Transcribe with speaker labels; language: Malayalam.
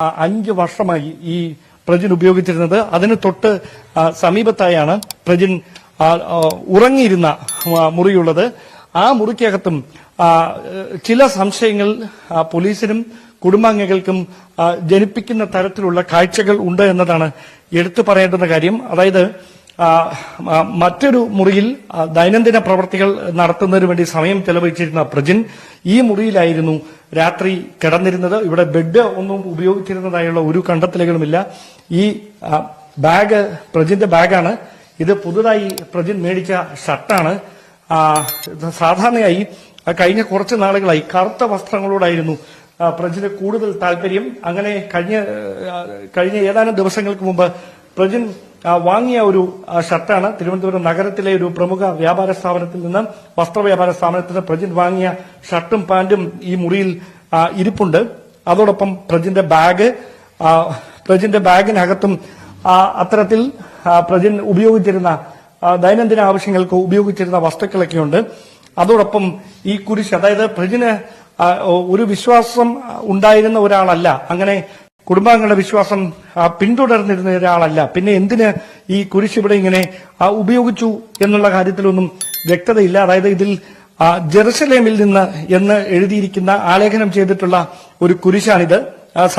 Speaker 1: 5 വർഷമായി ഈ പ്രജിൻ ഉപയോഗിച്ചിരുന്നത്. അതിന് തൊട്ട് സമീപത്തായാണ് പ്രജിൻ ഉറങ്ങിയിരുന്ന മുറിയുള്ളത്. ആ മുറിക്കകത്തും ചില സംശയങ്ങൾ പോലീസിനും കുടുംബാംഗങ്ങൾക്കും ജനിപ്പിക്കുന്ന തരത്തിലുള്ള കാഴ്ചകൾ ഉണ്ട് എന്നതാണ് എടുത്തു പറയേണ്ടുന്ന കാര്യം. അതായത് മറ്റൊരു മുറിയിൽ ദൈനംദിന പ്രവർത്തികൾ നടത്തുന്നതിന് വേണ്ടി സമയം ചെലവഴിച്ചിരുന്ന പ്രജിൻ ഈ മുറിയിലായിരുന്നു രാത്രി കിടന്നിരുന്നത്. ഇവിടെ ബെഡ് ഒന്നും ഉപയോഗിച്ചിരുന്നതായുള്ള ഒരു കണ്ടെത്തലുകളുമില്ല. ഈ ബാഗ് പ്രജിന്റെ ബാഗാണ്. ഇത് പുതുതായി പ്രജിൻ മേടിച്ച ഷർട്ടാണ്. സാധാരണയായി കഴിഞ്ഞ കുറച്ച് നാളുകളായി കറുത്ത വസ്ത്രങ്ങളോടായിരുന്നു പ്രജിന് കൂടുതൽ താല്പര്യം. അങ്ങനെ കഴിഞ്ഞ ഏതാനും ദിവസങ്ങൾക്ക് മുമ്പ് പ്രജിൻ വാങ്ങിയ ഒരു ഷർട്ടാണ്. തിരുവനന്തപുരം നഗരത്തിലെ ഒരു പ്രമുഖ വ്യാപാര സ്ഥാപനത്തിൽ നിന്ന് വസ്ത്രവ്യാപാര സ്ഥാപനത്തിന് പ്രജിൻ വാങ്ങിയ ഷർട്ടും പാന്റും ഈ മുറിയിൽ ഇരിപ്പുണ്ട്. അതോടൊപ്പം പ്രജിന്റെ ബാഗിനകത്തും അത്തരത്തിൽ പ്രജിൻ ഉപയോഗിച്ചിരുന്ന ദൈനംദിന ആവശ്യങ്ങൾക്ക് ഉപയോഗിച്ചിരുന്ന വസ്തുക്കളൊക്കെയുണ്ട്. അതോടൊപ്പം ഈ കുരിശ്, അതായത് പ്രജിന് ഒരു വിശ്വാസം ഉണ്ടായിരുന്ന ഒരാളല്ല, അങ്ങനെ കുടുംബാംഗങ്ങളുടെ വിശ്വാസം പിന്തുടർന്നിരുന്ന ഒരാളല്ല. പിന്നെ എന്തിന് ഈ കുരിശ് ഇവിടെ ഇങ്ങനെ ഉപയോഗിച്ചു എന്നുള്ള കാര്യത്തിലൊന്നും വ്യക്തതയില്ല. അതായത് ഇതിൽ ജെറുസലേമിൽ നിന്ന് എന്ന് എഴുതിയിരിക്കുന്ന ആലേഖനം ചെയ്തിട്ടുള്ള ഒരു കുരിശാണിത്.